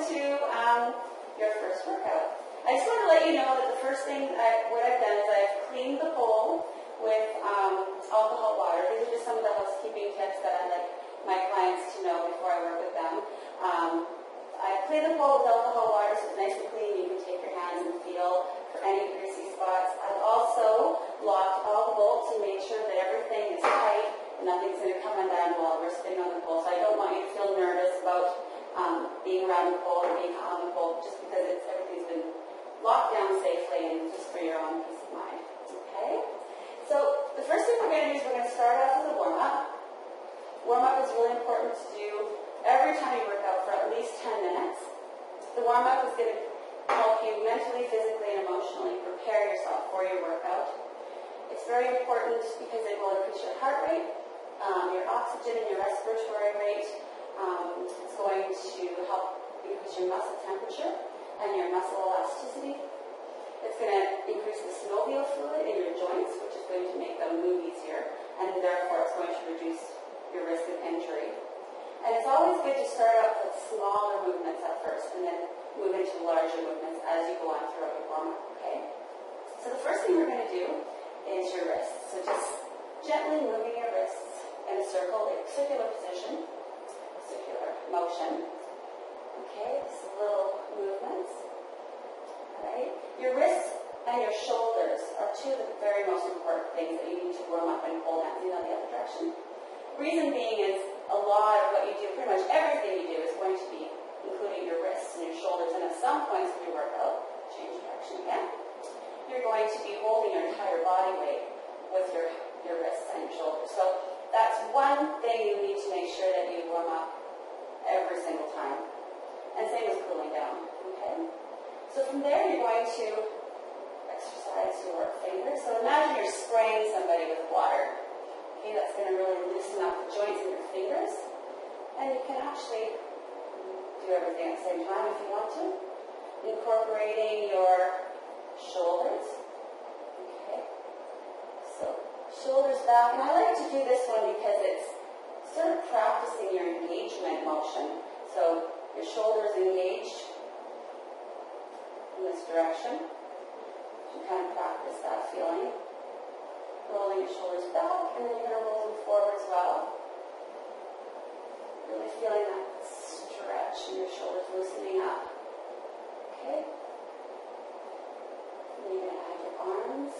into your first workout. I just want to let you know that the first thing what I've done is I've cleaned the bowl with alcohol water. These are just some of the housekeeping tips that I like my clients to know before I work with them. I clean the bowl with alcohol water so it's nice and clean. You can take your hands and feel for any greasy spots. I've also locked all the bolts and made sure that everything is tight and nothing's going to come undone while we're spinning on the pole. So I don't want you to feel nervous about being around the pole or being on the pole just because everything's been locked down safely and just for your own peace of mind. Okay? So the first thing we're going to do is we're going to start off with a warm-up. Warm-up is really important to do every time you work out for at least 10 minutes. The warm-up is going to help you mentally, physically, and emotionally prepare yourself for your workout. It's very important because it will increase your heart rate, your oxygen and your respiratory rate. It's going to help increase your muscle temperature and your muscle elasticity. It's going to increase the synovial fluid in your joints, which is going to make them move easier, and therefore it's going to reduce your risk of injury. And it's always good to start off with smaller movements at first, and then move into larger movements as you go on throughout your warm-up, okay? So the first thing we're going to do is your wrists. So just gently moving your wrists in a circular position, circular motion. Okay, just little movements. Alright? Your wrists and your shoulders are two of the very most important things that you need to warm up and pole dancing on the other direction. Reason being is a lot of what you do, pretty much everything you do is going to be including your wrists and your shoulders, and at some points in your workout, change direction again, you're going to be holding your entire body weight with your wrists and your shoulders. So that's one thing you need to make sure that you warm up every single time. And same as cooling down, okay? So from there, you're going to exercise your fingers. So imagine you're spraying somebody with water. Okay, that's going to really loosen up the joints in your fingers. And you can actually do everything at the same time if you want to. Incorporating your shoulders. Okay. So shoulders back. And I like to do this one because it's sort of practicing your engagement motion. So your shoulders engaged in this direction. You kind of practice that feeling. Rolling your shoulders back, and then you're going to roll them forward as well. Really feeling that stretch in your shoulders loosening up. Okay? And you're going to add your arms.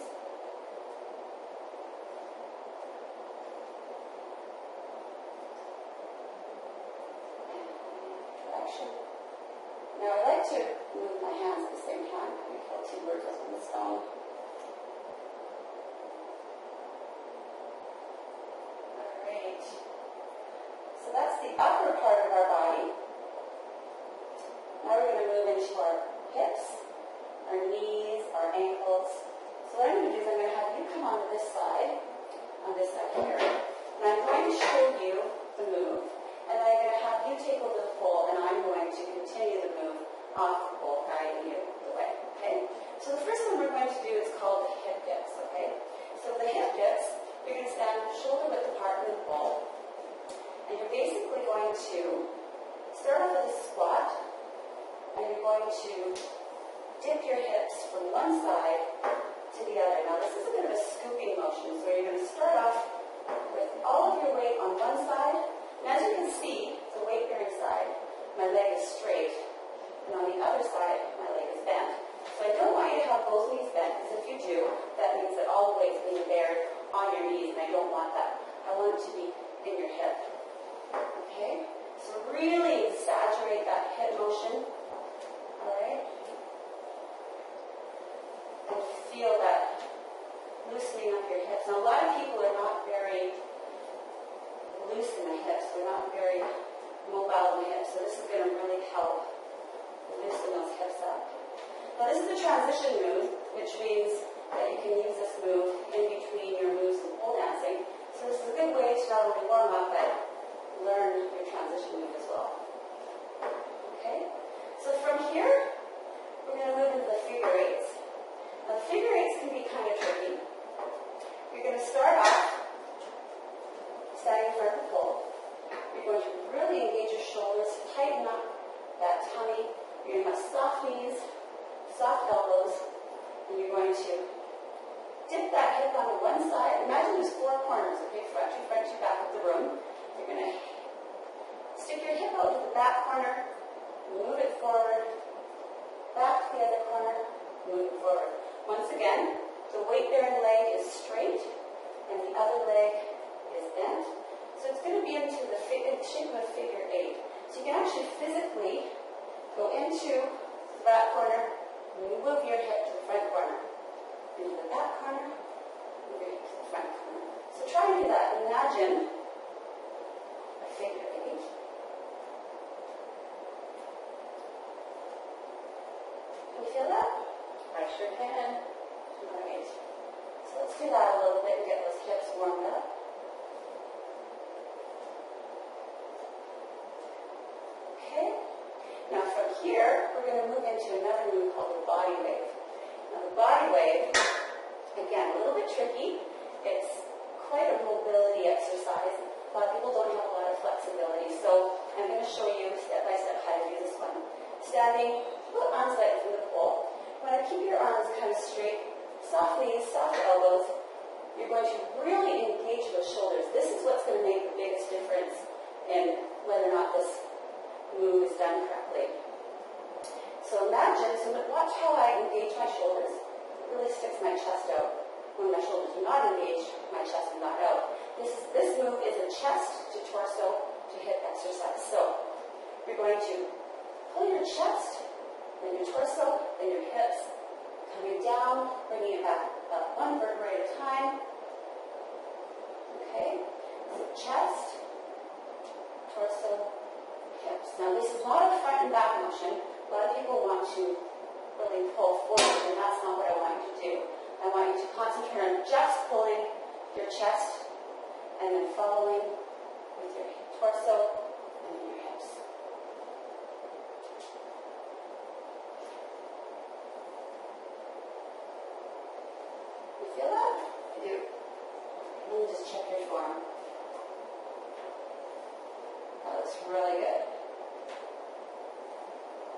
Direction. Now I like to move my hands at the same time. I kill two birds with one stone. So that's the upper part of our body. Now we're going to move into our hips, our knees, our ankles. So what I'm going to do is I'm going to have you come onto this side here, and I'm going to show you the move. And I'm going to have you take over the pole, and I'm going to continue the move off the pole, guiding you the way. Okay? So the first one we're going to do is called the hip dips. Okay? So the hip dips, you're going to stand shoulder width apart in the pole. And you're basically going to start off with a squat, and you're going to dip your hips from one side to the other. Now this is a bit of a scooping motion, so you're going to start off with all of your weight on one side. And as you can see, it's a weight-bearing side. My leg is straight, and on the other side, my leg is bent. So I don't want you to have both knees bent, because if you do, that means that all the weight is being bared on your knees, and I don't want that. I want it to be in your hip. Okay? So really exaggerate that hip motion. Alright? And feel that loosening up your hips. Now a lot of people are not very loose in the hips. They're not very mobile in the hips. So this is going to really help loosen those hips up. Now this is a transition move, which means that you can use this move in between your moves in pole dancing. So this is a good way to not only warm up, but learn your transition move as well. Okay? So from here, we're going to move into the figure eights. Now the figure eights can be kind of tricky. You're going to start off standing in front of the pole. You're going to really engage your shoulders, tighten up that tummy, Stick your hip out to the back corner, move it forward, back to the other corner, move it forward. Once again, the weight-bearing leg is straight, and the other leg is bent. So it's going to be into the shape of a figure 8. So you can actually physically go into the back corner, move your hip to the front corner. Into the back corner, move your hip to the front corner. So try and do that. Imagine a figure 8. Can you feel that? I sure can. Great. So let's do that a little bit and get those hips warmed up. Okay. Now from here, we're going to move into another move called the body wave. Now the body wave, again, a little bit tricky. It's quite a mobility exercise. A lot of people don't have a lot of flexibility, so I'm going to show you step by step how to do this one. Standing, put arms length from the pole. When I keep your arms kind of straight, soft knees, soft elbows, you're going to really engage those shoulders. This is what's going to make the biggest difference in whether or not this move is done correctly. So imagine, watch how I engage my shoulders. It really sticks my chest out. When my shoulders do not engage, my chest is not out. This move is a chest to torso to hip exercise. So you're going to pull your chest, then your torso, then your hips, coming down, bringing it back up one vertebrae at a time. Okay, so chest, torso, hips. Now this is not a front and back motion. A lot of people want to really pull forward, and that's not what I want you to do. I want you to concentrate on just pulling your chest and then following with your torso and your hips. You feel that? I do. Let me just check your form. That looks really good.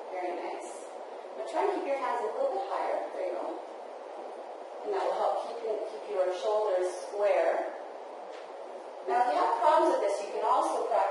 Very nice. Now try and keep your hands a little bit higher. There you go. And that will help keep your shoulders square. Now if you have problems with this, you can also practice